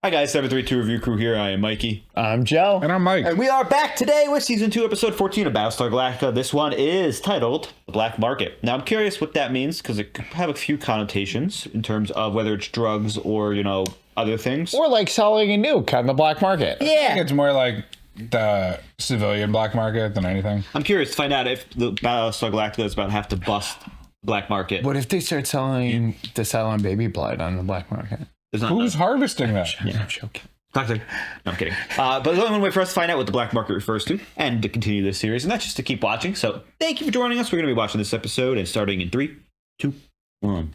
Hi guys, 732 Review Crew here. I am Mikey. I'm Joe. And I'm Mike. And we are back today with Season 2, Episode 14 of Battlestar Galactica. This one is titled The Black Market. Now, I'm curious what that means, because it could have a few connotations in terms of whether it's drugs or, other things. Or like selling a nuke on the black market. I think it's more like the civilian black market than anything. I'm curious to find out if the Battlestar Galactica is about to have to bust the black market. What if they start selling the silent baby blood on the black market? Who's harvesting that? Yeah, I'm joking. Toxic. No, I'm kidding. But there's only one way for us to find out what the black market refers to and to continue this series, and that's just to keep watching. So thank you for joining us. We're going to be watching this episode and starting in 3, 2, 1.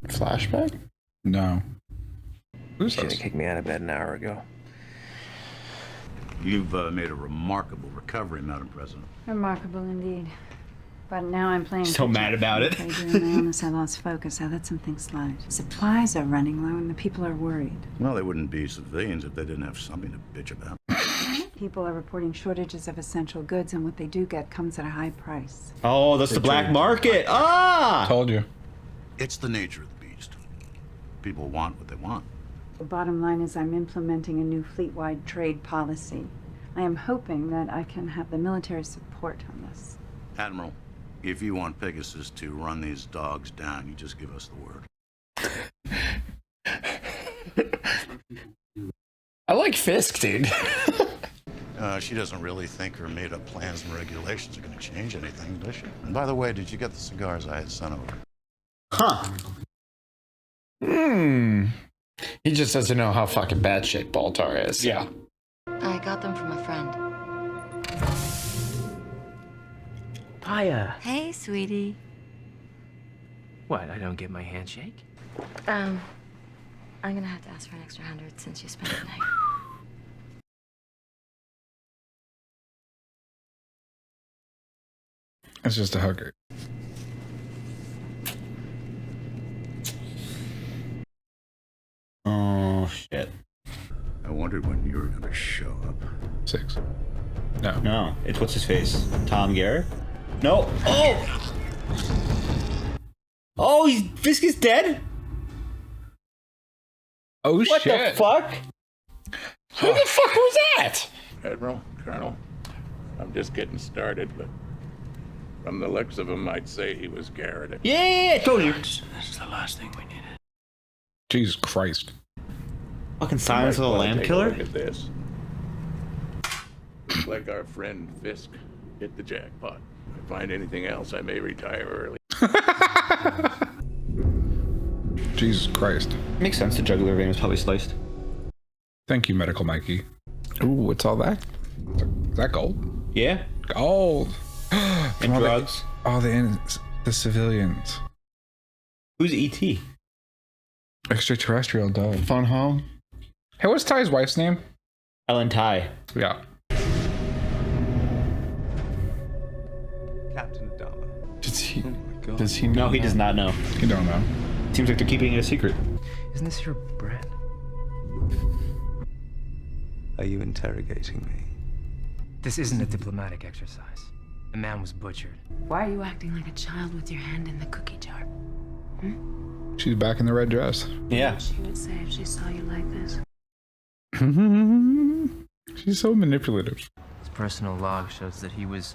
Flashback? No. Who's Should have this? kicked me out of bed an hour ago. You've made a remarkable recovery, Madam President. Remarkable indeed. But now I'm playing. So mad about it. During my illness, I lost focus. I let something slide. Supplies are running low, and the people are worried. Well, they wouldn't be civilians if they didn't have something to bitch about. People are reporting shortages of essential goods, and what they do get comes at a high price. Oh, that's the black market. Ah! Told you. It's the nature of the beast. People want what they want. The bottom line is I'm implementing a new fleet-wide trade policy. I am hoping that I can have the military support on this. Admiral, if you want Pegasus to run these dogs down, you just give us the word. I like Fisk, dude. She doesn't really think her made-up plans and regulations are going to change anything, does she? And by the way, did you get the cigars I had sent over? Huh. He just doesn't know how fucking batshit Baltar is. Yeah. I got them from a friend. Hiya. Hey, sweetie. What, I don't get my handshake? I'm gonna have to ask for an extra 100 since you spent the night. It's just a hooker. Oh, shit. I wondered when you were going to show up. 6. No. No, it's what's his face? Tom Garrett? No. Oh! Oh, Fisk is dead? Oh, What shit. the fuck? Who the fuck was that? Admiral, Colonel, I'm just getting started, but from the looks of him, I'd say he was Garrett. Yeah, I told you. This is the last thing we needed. Jesus Christ. Fucking Silence of the Might wanna Lamb take a Killer? Look at this. Looks like our friend Fisk hit the jackpot. If I find anything else, I may retire early. Jesus Christ. Makes sense, the jugular vein was probably sliced. Thank you, Medical Mikey. Ooh, what's all that? Is that gold? Yeah, Gold. and drugs. The civilians. Who's E.T.? Extraterrestrial dog. Fun home? Hey, what's Ty's wife's name? Ellen Ty. Yeah. Captain Adama. Does he know? No, he does not know. You don't know. Seems like they're keeping it a secret. Isn't this your bread? Are you interrogating me? This isn't a diplomatic exercise. The man was butchered. Why are you acting like a child with your hand in the cookie jar? She's back in the red dress. Yeah. She would say if she saw you like this. She's so manipulative. His personal log shows that he was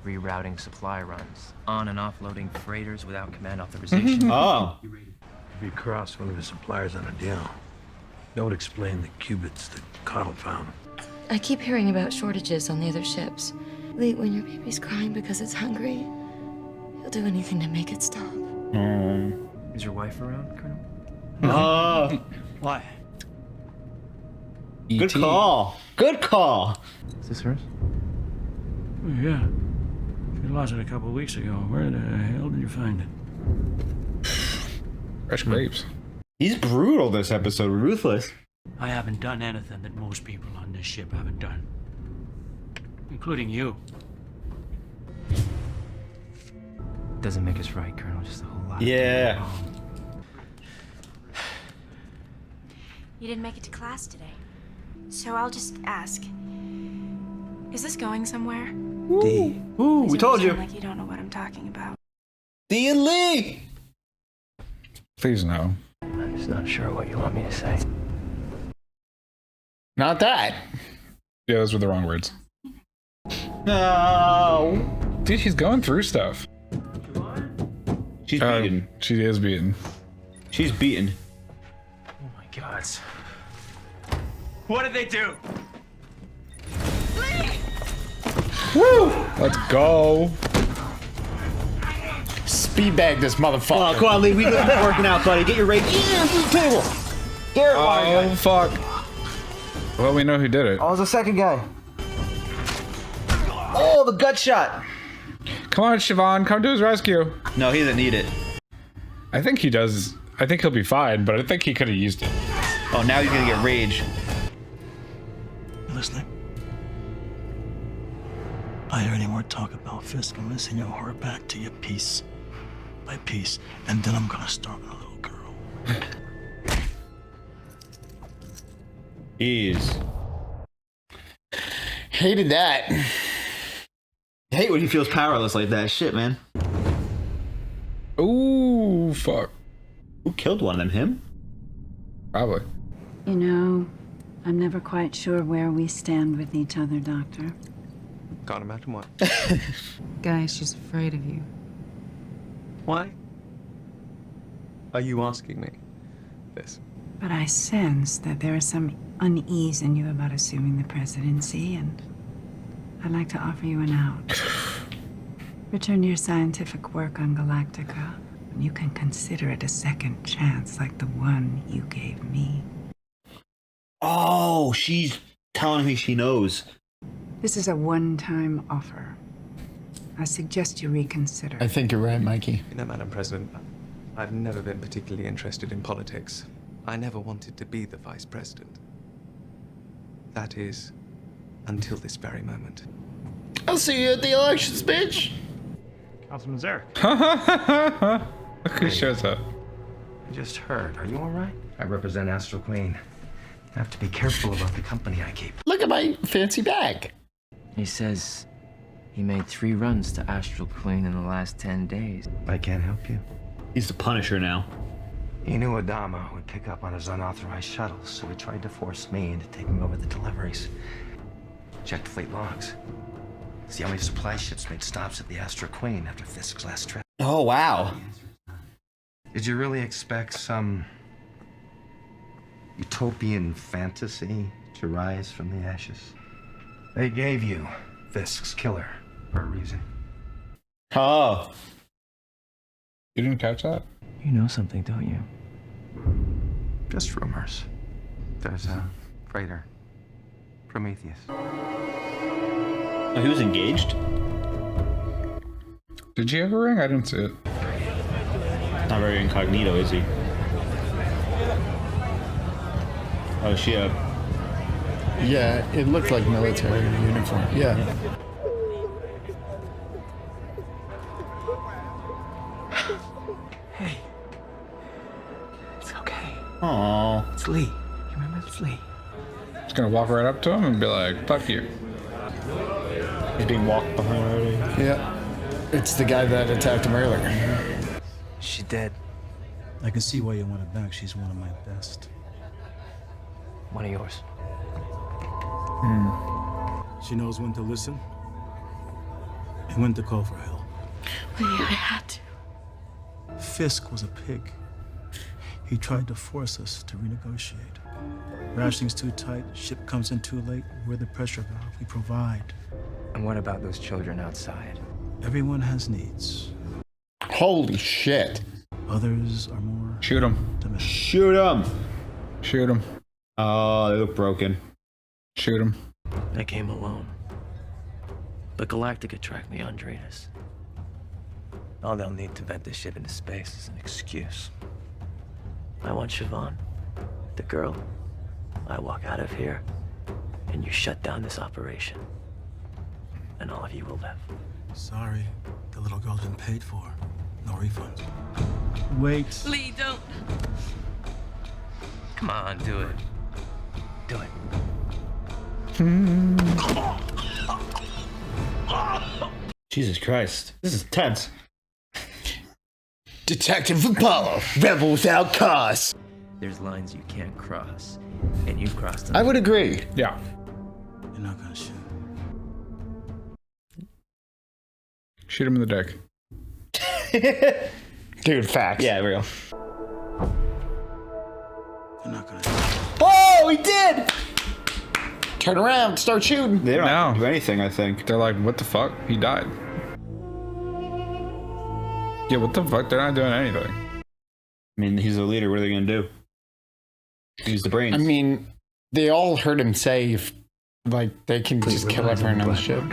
rerouting supply runs, on and offloading freighters without command authorization. Oh. If you cross one of the suppliers on a deal, that would explain the qubits that Cottle found. I keep hearing about shortages on the other ships. Lee, when your baby's crying because it's hungry, he'll do anything to make it stop. Is your wife around, Colonel? Oh. Why? Good call. Good call. Is this hers? Yeah. She lost it a couple weeks ago. Where the hell did you find it? Fresh grapes. He's brutal this episode. Ruthless. I haven't done anything that most people on this ship haven't done. Including you. Doesn't make us right, Colonel, just a whole lot. Yeah. You didn't make it to class today. So I'll just ask. Is this going somewhere? D. Ooh, we told you. Like you don't know what I'm talking about. D and Lee. Please no. I'm just not sure what you want me to say. Not that. Yeah, those were the wrong words. No. Dude, she's going through stuff. She's beaten. She is beaten. She's beaten. Oh my God. What did they do? Woo! Let's go. Speedbag this motherfucker. Oh, come on, Lee. We look at working out, buddy. Get your rage. Yeah, through the table. Garrett, Oh, fuck. Well, we know who did it. Oh, it's the second guy. Oh, the gut shot. Come on, Siobhan. Come to his rescue. No, he doesn't need it. I think he does. I think he'll be fine, but I think he could have used it. Oh, now he's gonna get rage. You listening? I hear any more talk about Fisk, I'm gonna send your heart back to you piece by piece, and then I'm gonna start with a little girl. Jeez. Hated that. I hate when he feels powerless like that. Shit, man. Ooh, fuck. Who killed one of them? Him? Probably. You know, I'm never quite sure where we stand with each other, Doctor. Can't imagine what. Guys, she's afraid of you. Why? Are you asking me this? But I sense that there is some unease in you about assuming the presidency, and I'd like to offer you an out. Return to your scientific work on Galactica, and you can consider it a second chance like the one you gave me. Oh, she's telling me she knows. This is a one-time offer. I suggest you reconsider. I think you're right, Mikey. You know, Madam President, I've never been particularly interested in politics. I never wanted to be the vice president. That is, until this very moment. I'll see you at the elections, bitch. Councilman Zarek. Look who shows up. I just heard. Are you all right? I represent Astral Queen. I have to be careful about the company I keep. Look at my fancy bag. He says he made 3 runs to Astral Queen in the last 10 days. I can't help you. He's the Punisher now. He knew Adama would pick up on his unauthorized shuttles, so he tried to force me into taking over the deliveries. Checked fleet logs. It's the only supply ships made stops at the Astral Queen after Fisk's last trip. Oh, wow. Did you really expect some utopian fantasy to rise from the ashes? They gave you Fisk's killer for a reason. Oh. You didn't catch that? You know something, don't you? Just rumors. There's a freighter. Prometheus. Oh, he was engaged? Did you have a ring? I didn't see it. Not very incognito, is he? Oh, is she a... Yeah, it looked like military uniform. Yeah. Hey. It's okay. Aww. It's Lee. You remember it's Lee? Just gonna walk right up to him and be like, fuck you. He's being walked behind already. Yeah. It's the guy that attacked him earlier. She dead. I can see why you want her back. She's one of my best. One of yours. She knows when to listen and when to call for help. Lee, I had to. Fisk was a pig. He tried to force us to renegotiate. Rationing's too tight, ship comes in too late, we're the pressure valve, we provide. And what about those children outside? Everyone has needs. Holy shit. Others are more Shoot him. demanding. Shoot him! Shoot him. Oh, they look broken. Shoot him. I came alone. But Galactica tracked me on Dratus. All they'll need to vent this ship into space is an excuse. I want Siobhan, the girl. I walk out of here, and you shut down this operation. And all of you will live. Sorry, the little girl's been paid for. No refunds. Wait. Lee, don't. Come on, do it. Do it. Jesus Christ. This is tense. Detective Apollo, rebel without cause. There's lines you can't cross, and you've crossed them. I would agree. Yeah. You're not gonna shoot. Shoot him in the dick. Dude, facts. Yeah, real. You're not gonna. Oh, he did! Turn around, start shooting. They don't No. do anything, I think. They're like, what the fuck? He died. Yeah, what the fuck? They're not doing anything. I mean, he's the leader. What are they going to do? Use the brains. I mean, they all heard him say, if, like, they can just kill everyone on the ship.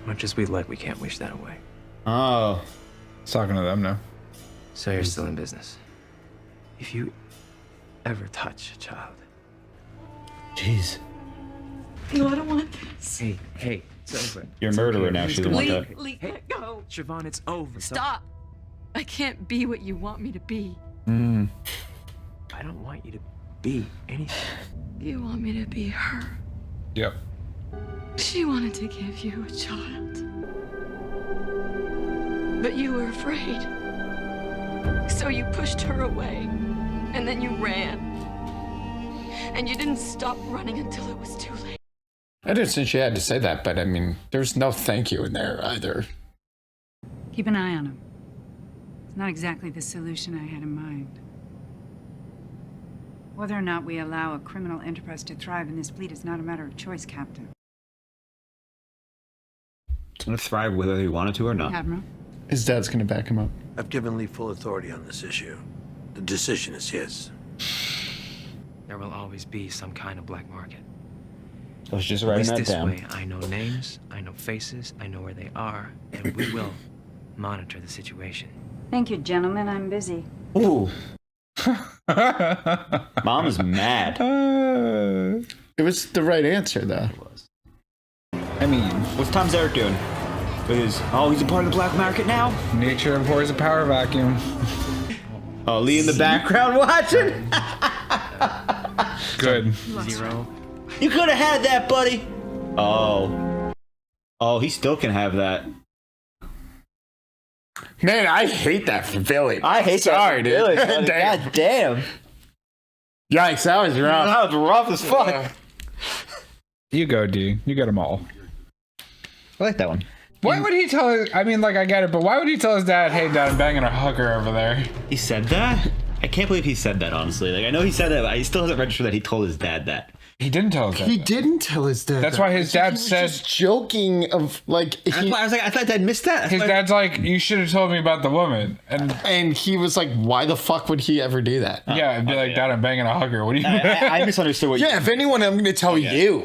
Much as we'd like, we can't wish that away. Oh. It's talking to them now. So you're still in business. If you ever touch a child. Jeez. No, I don't want this. Hey, it's over. You're a murderer now. She doesn't want that. Lee, let go. Siobhan, it's over. Stop. I can't be what you want me to be. I don't want you to be anything. You want me to be her. Yep. She wanted to give you a child. But you were afraid. So you pushed her away. And then you ran. And you didn't stop running until it was too late. I didn't think she had to say that, but I mean, there's no thank you in there either. Keep an eye on him. It's not exactly the solution I had in mind. Whether or not we allow a criminal enterprise to thrive in this fleet is not a matter of choice, Captain. It's going to thrive whether he wanted to or not. Admiral? His dad's gonna back him up. I've given Lee full authority on this issue. The decision is his. There will always be some kind of black market. I was just At writing least that this down. way, I know names, I know faces, I know where they are, and we will monitor the situation. Thank you, gentlemen. I'm busy. Ooh. Mom is mad. It was the right answer, though. I mean, What's Tom Zarek doing? He's a part of the black market now? nature abhors a power vacuum. Oh, Lee in the background watching? Good. 0. You could have had that, buddy. Oh. Oh, he still can have that. Man, I hate that for Billy. I hate Sorry, that. dude. Really, Damn. God damn. Yikes, that was rough. That was rough as fuck. You go, D. You get them all. I like that one. Why would he tell his... I mean, like, I get it, but why would he tell his dad, hey, Dad, I'm banging a hooker over there? He said that? I can't believe he said that, honestly. Like, I know he said that, but I still hasn't registered that he told his dad that. He didn't tell his dad. He that. didn't tell his dad. That's that. why his dad He was said... just joking of like. I was like, I thought Dad missed that. His dad's like, you should have told me about the woman. And he was like, why the fuck would he ever do that? Yeah, and be like, Dad, I'm banging a hugger. What do you I misunderstood what you... Yeah, if anyone, I'm going to tell you.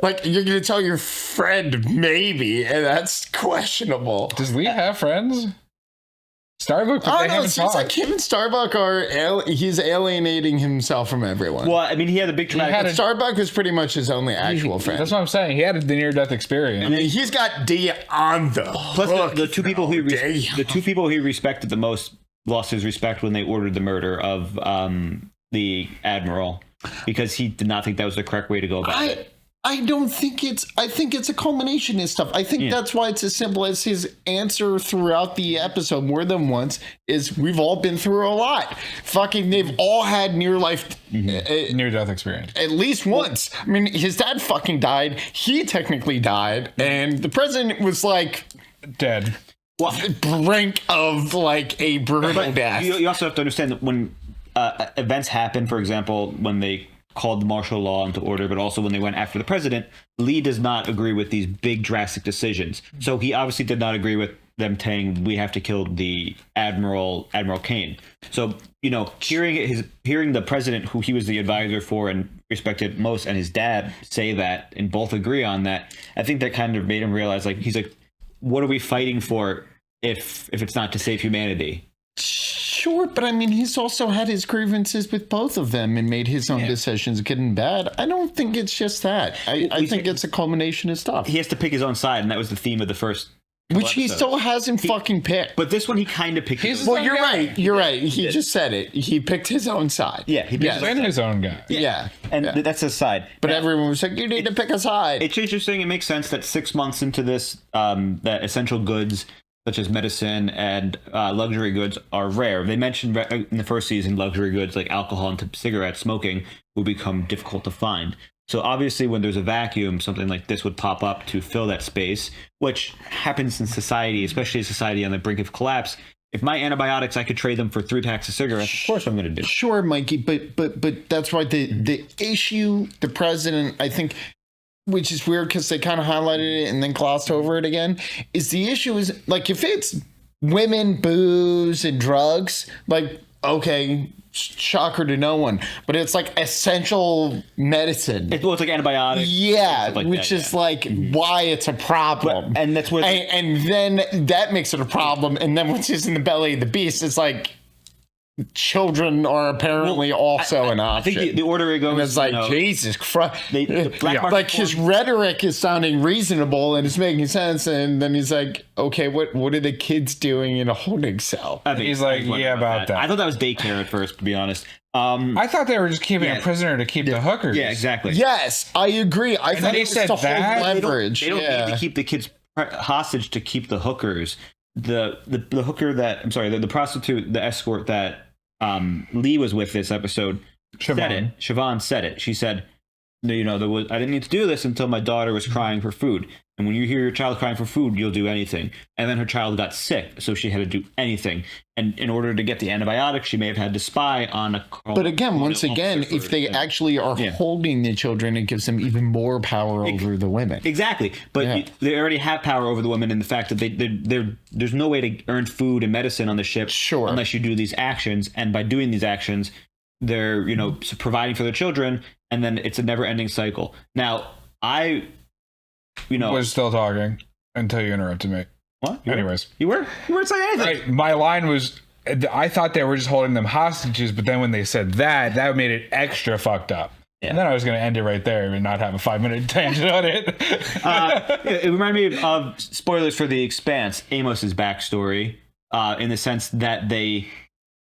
Like, you're going to tell your friend, maybe, and that's questionable. Does Lee have friends? Starbuck, but Oh, they no, haven't it seems talked. like him and Starbuck are, he's alienating himself from everyone. Well, I mean, he had a big traumatic... Starbuck was pretty much his only actual friend. That's what I'm saying. He had a near-death experience. I mean, he's got D on the Plus, hook. the two people the two people he respected the most lost his respect when they ordered the murder of the admiral, because he did not think that was the correct way to go about it. I don't think I think it's a culmination of stuff. I think that's why it's as simple as his answer throughout the episode more than once is we've all been through a lot. Fucking, they've all had near-death experience. At least once. I mean, his dad fucking died. He technically died. And the president was like... dead. Brink of like a brutal death. You also have to understand that when events happen, for example, when they called the martial law into order, but also when they went after the president, Lee does not agree with these big drastic decisions. So he obviously did not agree with them saying we have to kill the Admiral Kane. So, you know, hearing the president, who he was the advisor for and respected most, and his dad say that and both agree on that, I think that kind of made him realize, like, he's like, what are we fighting for if it's not to save humanity? Sure, but I mean, he's also had his grievances with both of them and made his own decisions, good and bad. I don't think it's just that. I think it's a culmination of stuff. He has to pick his own side, and that was the theme of the first Which he still hasn't fucking picked. But this one he kind of picked. Well, you're right. You're right. He just said it. He picked his own side. Yeah, he picked his own guy. Yeah. And that's his side. But everyone was like, you need to pick a side. It's interesting. It makes sense that 6 months into this, that essential goods such as medicine and luxury goods are rare. They mentioned in the first season luxury goods like alcohol and cigarettes, smoking will become difficult to find. So obviously when there's a vacuum, something like this would pop up to fill that space, which happens in society, especially a society on the brink of collapse. If my antibiotics, I could trade them for 3 packs of cigarettes. Of course I'm going to do. Sure, Mikey, but that's why the issue, the president, I think, which is weird because they kind of highlighted it and then glossed over it again, is the issue is, like, if it's women, booze, and drugs, like, okay, shocker to no one, but it's like essential medicine. It's like antibiotics. Yeah, like which that, is like why it's a problem. And that's where... And then that makes it a problem. And then once it's in the belly of the beast, it's like... children are apparently also an option. I think the order it goes, and it's like, Jesus Christ. Like his rhetoric is sounding reasonable and it's making sense, and then he's like, okay, what are the kids doing in a holding cell? He's like, yeah, about that. I thought that was daycare at first, to be honest. I thought they were just keeping a prisoner to keep the hookers. Yeah, exactly. Yes, I agree. I thought they it was said to hold that? leverage. They don't need to keep the kids hostage to keep the hookers. The hooker that, I'm sorry, the prostitute, the escort that Lee was with this episode said it. Siobhan said it. She said, I didn't need to do this until my daughter was crying for food. And when you hear your child crying for food, you'll do anything. And then her child got sick, so she had to do anything. And in order to get the antibiotics, she may have had to spy on a... But again, once again, if they actually are holding the children, it gives them even more power over the women. Exactly. But they already have power over the women in the fact that there's no way to earn food and medicine on the ship unless you do these actions. And by doing these actions, they're, providing for their children, and then it's a never-ending cycle. Now, was still talking until you interrupted me. What? Anyways. You weren't saying anything. My line was, I thought they were just holding them hostages, but then when they said that made it extra fucked up. Yeah. And then I was going to end it right there and not have a 5-minute tangent on it. It reminded me of spoilers for The Expanse, Amos's backstory, in the sense that they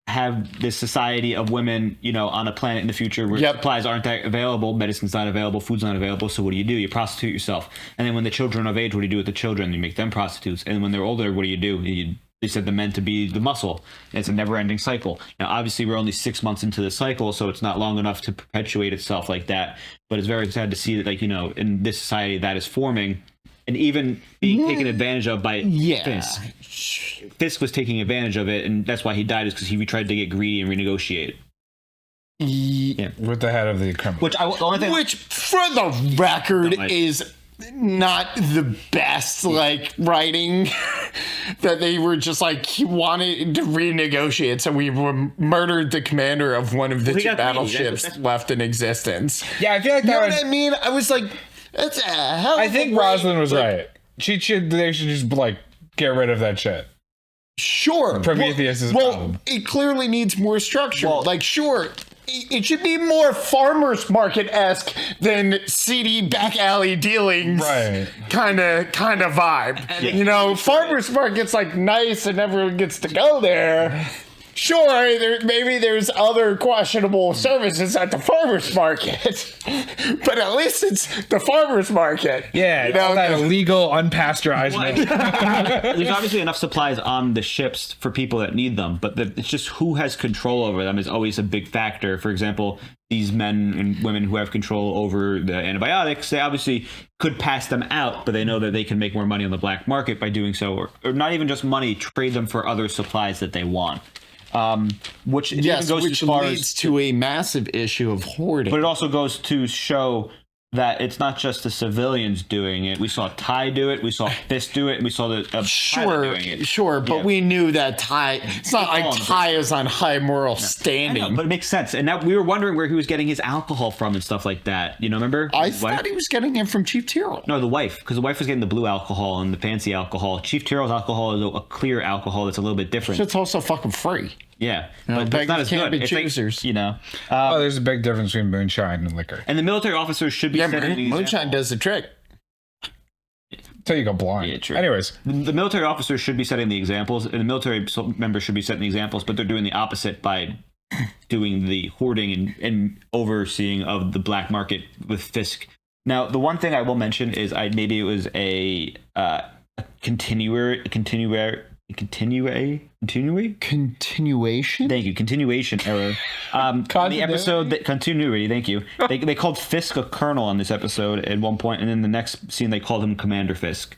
have this society of women, on a planet in the future where supplies aren't available, medicine's not available, food's not available. So what do? You prostitute yourself. And then when the children are of age, what do you do with the children? You make them prostitutes. And when they're older, what do? They said the men to be the muscle. And it's a never-ending cycle. Now, obviously, we're only 6 months into the cycle, so it's not long enough to perpetuate itself like that. But it's very sad to see that, in this society that is forming, and even being taken advantage of by Fisk. Fisk was taking advantage of it, and that's why he died, is because he tried to get greedy and renegotiate. Yeah. With the head of the criminal. Which, for the record, is not the best, writing. That they were just he wanted to renegotiate, so we murdered the commander of one of the 2 battleships left in existence. Yeah, I feel like that was... what I mean? I was like... That's a hell of I think Rosalind was right. They should just get rid of that shit. Sure. Prometheus is a problem. It clearly needs more structure. Sure, it should be more farmers market-esque than seedy back alley dealings. Right. Kind of vibe. Farmers market's nice and everyone gets to go there. Sure, maybe there's other questionable services at the farmer's market, but at least it's the farmer's market. Yeah, that illegal unpasteurized milk. There's obviously enough supplies on the ships for people that need them, but it's just who has control over them is always a big factor. For example, these men and women who have control over the antibiotics, they obviously could pass them out, but they know that they can make more money on the black market by doing so, or not even just money, trade them for other supplies that they want. Which leads to a massive issue of hoarding. But it also goes to show that it's not just the civilians doing it. We saw Ty do it, we saw Fisk do it, and we saw the pilot doing it. Sure, but we knew that Ty... It's not like Ty is on high moral standing. But it makes sense. And now we were wondering where he was getting his alcohol from and stuff like that. Remember? I thought he was getting it from Chief Tyrrell. No, the wife. Because the wife was getting the blue alcohol and the fancy alcohol. Chief Tyrrell's alcohol is a clear alcohol that's a little bit different. It's also fucking free. Yeah, but it's not as good. It's choosers. There's a big difference between moonshine and liquor. And the military officers should be moonshine does the trick. Until you go blind. Yeah, true. Anyways. The military officers should be setting the examples, and the military members should be setting the examples, but they're doing the opposite by doing the hoarding and overseeing of the black market with Fisk. Now, the one thing I will mention is maybe it was a continuation. Thank you. Continuation error. The episode that continuity. Thank you. They called Fisk a colonel on this episode at one point, and then the next scene they called him Commander Fisk.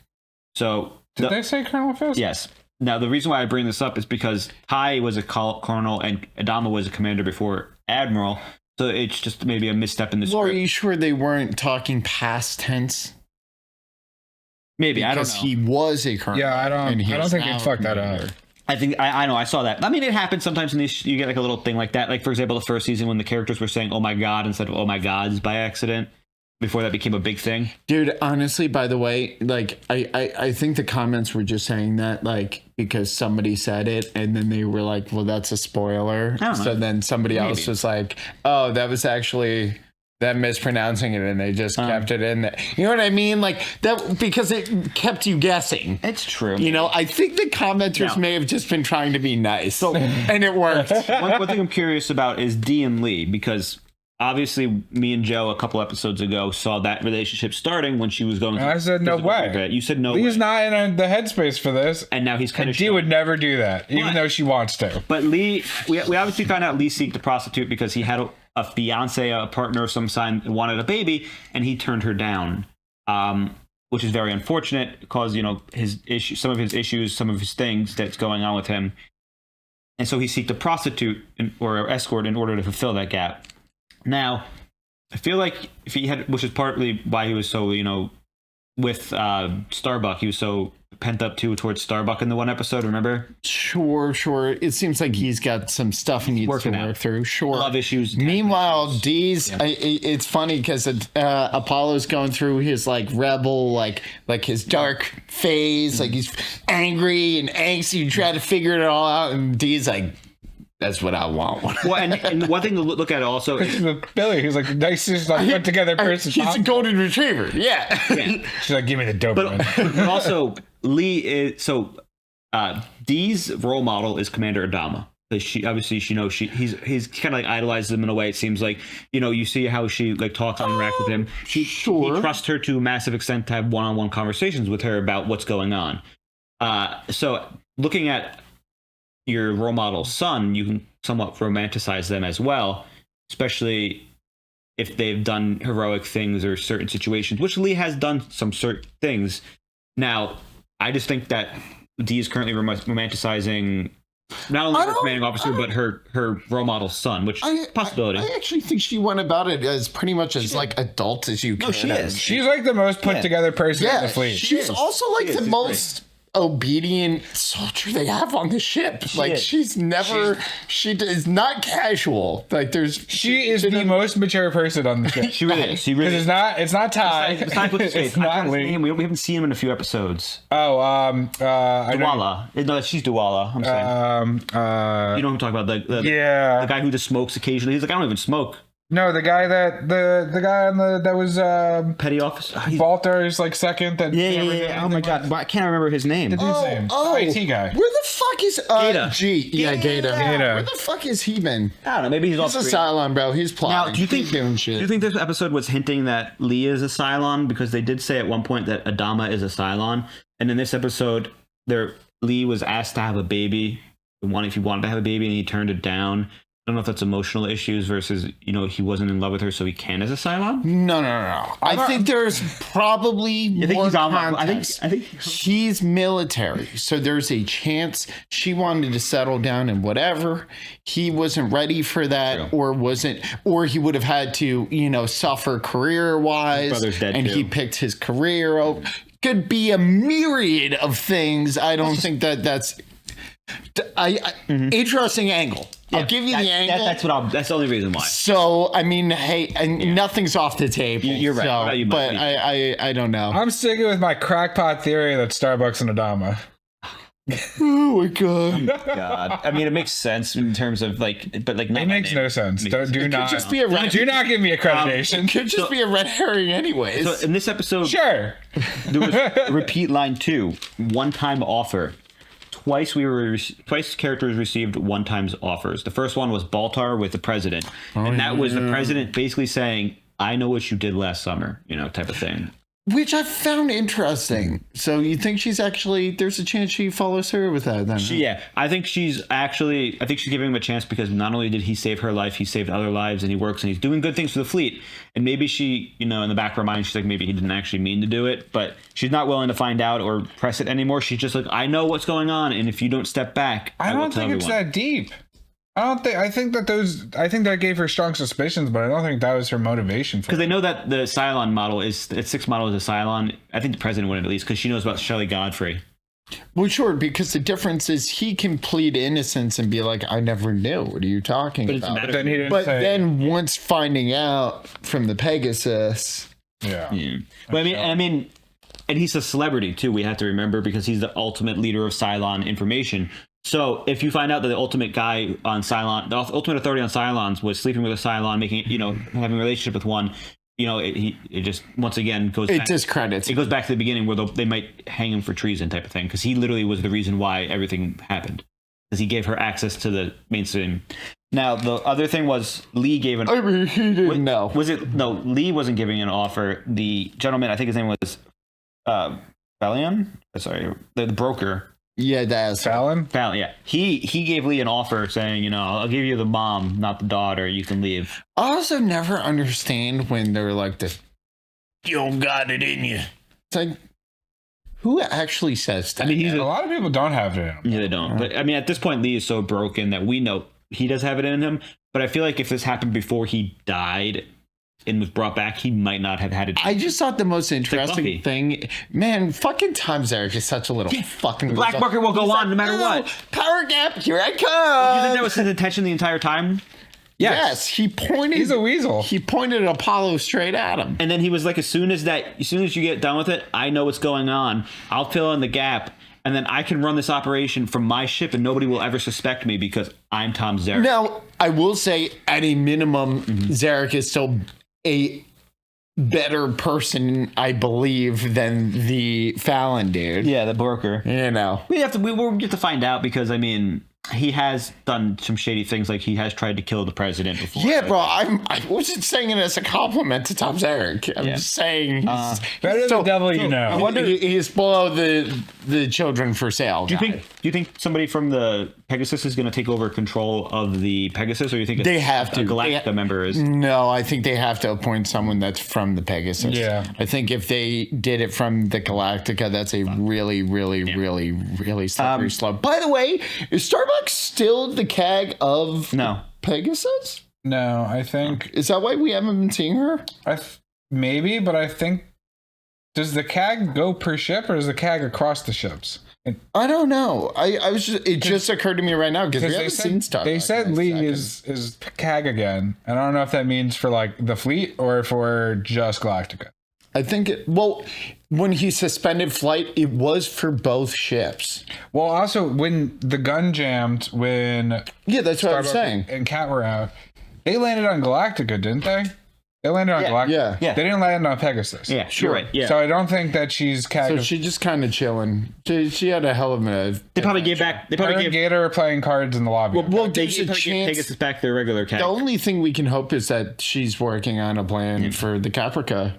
So did they say Colonel Fisk? Yes. Now the reason why I bring this up is because Ty was a colonel and Adama was a commander before admiral. So it's just maybe a misstep in the script. Well, are you sure they weren't talking past tense? Maybe, because I don't know. He was a colonel. Yeah, I don't think they'd fuck that up. I think I know I saw that. I mean, it happens sometimes in these. You get like a little thing like that. Like for example, the first season when the characters were saying "Oh my God" instead of "Oh my Gods" by accident. Before that became a big thing. Dude, honestly, by the way, like I think the comments were just saying that like because somebody said it and then they were like, well, that's a spoiler. So then somebody else was like, oh, that was actually them mispronouncing it and they just kept it in there. You know what I mean? Like that because it kept you guessing. It's true. You know, I think the commenters may have just been trying to be nice. And it worked. One thing I'm curious about is Dee and Lee because obviously, me and Joe a couple episodes ago saw that relationship starting when she was going. I said no way. You said no. Lee's not in the headspace for this, and now he's kind of. Dee would never do that, even though she wants to. But Lee, we obviously found out Lee seeked a prostitute because he had a fiance, a partner of some kind, and wanted a baby, and he turned her down, which is very unfortunate because his issue, some of his issues, some of his things that's going on with him, and so he seeked a prostitute or escort in order to fulfill that gap. Now, I feel like if he had, which is partly why he was so, with Starbuck, he was so pent up towards Starbuck in the one episode, remember? Sure. It seems like he's got some stuff he needs to work through. Sure. Love issues. Meanwhile, Dee's, it's funny because Apollo's going through his like rebel, like his dark phase, like he's angry and angsty, trying to figure it all out, and Dee's like, that's what I want. Well, and one thing to look at also is Billy, who's like the nicest, like put together person. He's a golden retriever. Yeah. She's like, give me the dope. But also, Lee is Dee's role model is Commander Adama. She obviously he's kind of like idolizes him in a way. It seems like you see how she like talks and interacts with him. He trusts her to a massive extent to have one-on-one conversations with her about what's going on. So looking at your role model's son, you can somewhat romanticize them as well, especially if they've done heroic things or certain situations, which Lee has done some certain things. Now, I just think that Dee is currently romanticizing not only her commanding officer, but her role model's son, which is a possibility. I actually think she went about it as pretty much as like adult as you can. No, she is. She's like the most put together person in the fleet. She's also like the most obedient soldier they have on the ship. She is not casual. Like she is the most mature person on the ship. She really is. It's not Ty. It's not Lee. We haven't seen him in a few episodes. Dwala. No, she's Dwala. I'm saying. You know who I'm talking about? The guy who just smokes occasionally. He's like, I don't even smoke. No, the guy the guy on that was petty officer. Baltar's like second. Yeah. Oh my god, I can't remember his name. The dude's name. IT guy. Where the fuck is Gaeta? Gaeta. Where the fuck is he been? I don't know. Maybe he's a Cylon, bro. He's plotting. Now, do you think this episode was hinting that Lee is a Cylon? Because they did say at one point that Adama is a Cylon, and in this episode, Lee was asked to have a baby. If he wanted to have a baby, and he turned it down. I don't know if that's emotional issues versus, he wasn't in love with her, so he can as a Cylon. No. I think there's probably more context. I think he's military, so there's a chance she wanted to settle down and whatever. He wasn't ready for that, or he would have had to, suffer career-wise. His brother's dead and too. he picked his career over. Could be a myriad of things. I don't think that's. Interesting angle. I'll give you the angle. That's the only reason why. So I mean, hey, nothing's off the table. You're right. So, but I don't know. I'm sticking with my crackpot theory that Starbucks and Adama. Oh my god. God. I mean, it makes sense in terms of like, but like, It makes no sense. Do not just be a red, do not give me accreditation. it could just be a red herring anyways. So in this episode, Sure. there was repeat line 2, one-time offer. Twice characters received one-time offers. The first one was Baltar with the president, and that was the president basically saying, "I know what you did last summer," type of thing. Which I found interesting. So you think she's actually, there's a chance she follows through with that then? Yeah, I think she's giving him a chance because not only did he save her life, he saved other lives, and he works and he's doing good things for the fleet. And maybe she, in the back of her mind, she's like, maybe he didn't actually mean to do it, but she's not willing to find out or press it anymore. She's just like, I know what's going on, and if you don't step back, I don't think it's that deep. I think that gave her strong suspicions, but I don't think that was her motivation. Because they know that the Cylon model is, the 6 model is a Cylon. I think the president would at least, because she knows about Shelley Godfrey. Well, sure, because the difference is he can plead innocence and be like, I never knew. What are you talking about? But then once finding out from the Pegasus. Yeah. But I mean, and he's a celebrity too, we have to remember, because he's the ultimate leader of Cylon information. So if you find out that the ultimate guy on Cylon, the ultimate authority on Cylons was sleeping with a Cylon, making, having a relationship with one, it just, once again, goes back. It discredits. It goes back to the beginning where they might hang him for treason type of thing, because he literally was the reason why everything happened, because he gave her access to the mainstream. Now, the other thing was Lee gave an... I mean, he didn't know. No, Lee wasn't giving an offer. The gentleman, I think his name was Fallon? Sorry, the broker. Yeah, that's Fallon. Yeah, he gave Lee an offer saying, I'll give you the mom, not the daughter. You can leave. I also never understand when they're like this. You don't got it in you. It's like, who actually says that? I mean, a lot of people don't have it in them. Yeah, they don't. But I mean, at this point, Lee is so broken that we know he does have it in him. But I feel like if this happened before he died and was brought back, he might not have had it. I just thought the most interesting thing, man, fucking Tom Zarek is such a little fucking... Black market will go on no matter what. Power gap, here I come. You think that was his intention the entire time? Yes, he pointed... He's a weasel. He pointed Apollo straight at him. And then he was like, as soon as you get done with it, I know what's going on. I'll fill in the gap. And then I can run this operation from my ship and nobody will ever suspect me because I'm Tom Zarek. Now, I will say, at a minimum, Zarek is still a better person, I believe, than the Fallon dude. Yeah, the broker. We have to find out, because I mean, he has done some shady things, like he has tried to kill the president before. Yeah, bro, I wasn't saying it as a compliment to Tom Zarek. I'm just saying better the devil you know. I wonder, he's below the children for sale. Do you think somebody from the Pegasus is going to take over control of the Pegasus, or do you think they have to? A Galactica member is? No, I think they have to appoint someone that's from the Pegasus. Yeah, I think if they did it from the Galactica, that's a really, really, really, really slippery slope. By the way, is Starbucks still the CAG of Pegasus? No, I think... Is that why we haven't been seeing her? Maybe, but I think... Does the CAG go per ship, or is the CAG across the ships? I don't know. It just occurred to me right now, because we haven't seen Starbucks. They said Lee is CAG again, and I don't know if that means for like the fleet or for just Galactica. I think when he suspended flight, it was for both ships. Well, also when the gun jammed, that's what I'm saying. And Cat were out, they landed on Galactica, didn't they? They landed on Galactica. Yeah. They didn't land on Pegasus. Yeah, sure. Right. Yeah. So I don't think that she's CAG. So she's just kind of chilling. She had a hell of a... They probably gave back... They probably gave her playing cards in the lobby. Well, they there's a chance... Pegasus back their regular CAG. The only thing we can hope is that she's working on a plan for the Caprica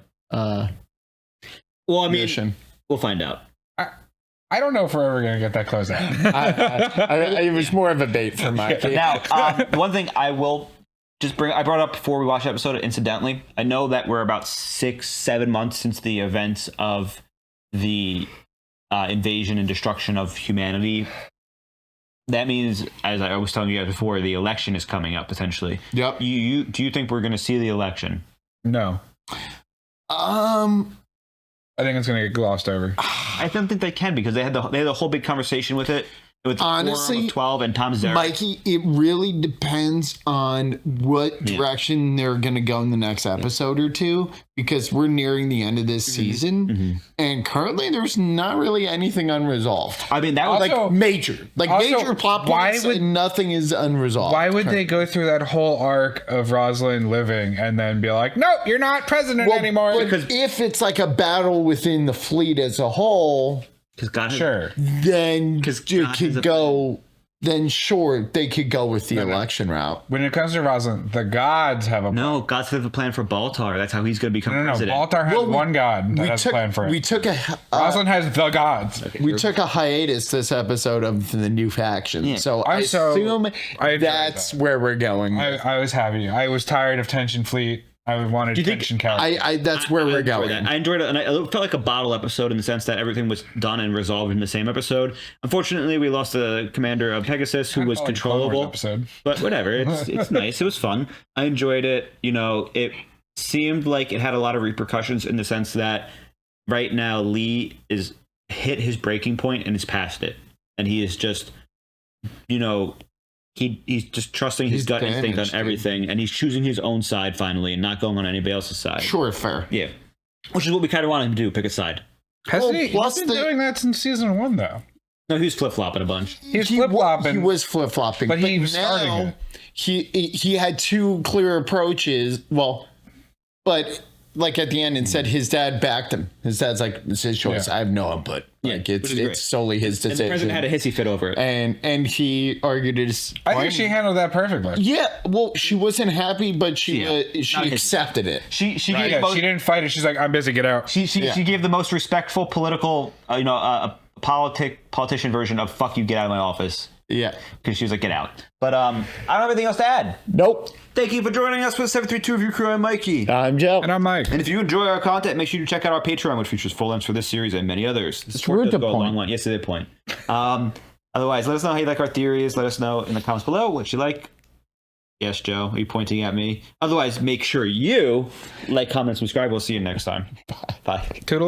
mission. We'll find out. I don't know if we're ever going to get that close out. It was more of a bait for my... Now, one thing I will... I brought up before we watched the episode incidentally. I know that we're about 6-7 months since the events of the invasion and destruction of humanity. That means, as I was telling you guys before, the election is coming up potentially. Yep. Do you think we're going to see the election? No. I think it's going to get glossed over. I don't think they can, because they had the whole big conversation with it. With honestly, 12 and Tom Zarek. Mikey, it really depends on what direction they're going to go in the next episode or two, because we're nearing the end of this season, and currently there's not really anything unresolved. I mean, that was like major plot points, and nothing is unresolved. Why would they go through that whole arc of Rosalind living and then be like, nope, you're not president anymore? Because if it's like a battle within the fleet as a whole, then you could go. Then sure, they could go with the election route. When it comes to Rosalind, the gods have a no. Gods have a plan for Baltar. That's how he's going to become president. Baltar has one god that has a plan for it. We took a Rosalind has the gods. We took a hiatus this episode of the new faction, so I assume that's where we're going. I was happy. I was tired of Tension Fleet. I wanted tension characters. That's where we're going. I enjoyed it, and it felt like a bottle episode in the sense that everything was done and resolved in the same episode. Unfortunately, we lost the commander of Pegasus, who was controllable. But whatever, it's nice. It was fun. I enjoyed it. You know, it seemed like it had a lot of repercussions in the sense that right now Lee is hit his breaking point and is past it, and he is just, you know. He's just trusting his gut instinct on everything, and he's choosing his own side finally and not going on anybody else's side. Sure, fair. Yeah. Which is what we kind of want him to do, pick a side. Hasn't he been doing that since season 1, though? No, he was flip-flopping a bunch. He was flip-flopping. But he was starting it. He had two clear approaches. Well, but like at the end, and said his dad backed him. His dad's like, it's his choice. I have no input. Like it's solely his decision. And the president had a hissy fit over it. And he argued his. I think she handled that perfectly. Yeah, well, she wasn't happy, but she accepted it. She she didn't fight it. She's like, I'm busy, get out. She gave the most respectful political, politician version of "fuck you, get out of my office." Yeah, because she was like, "Get out." But I don't have anything else to add. Nope. Thank you for joining us for the 732 Review Crew. I'm Mikey. I'm Joe. And I'm Mike. And if you enjoy our content, make sure you check out our Patreon, which features full lengths for this series and many others. It's rude to point. Yes, it did point. Otherwise, let us know how you like our theories. Let us know in the comments below what you like. Yes, Joe. Are you pointing at me? Otherwise, make sure you like, comment, subscribe. We'll see you next time. Bye. Toodle.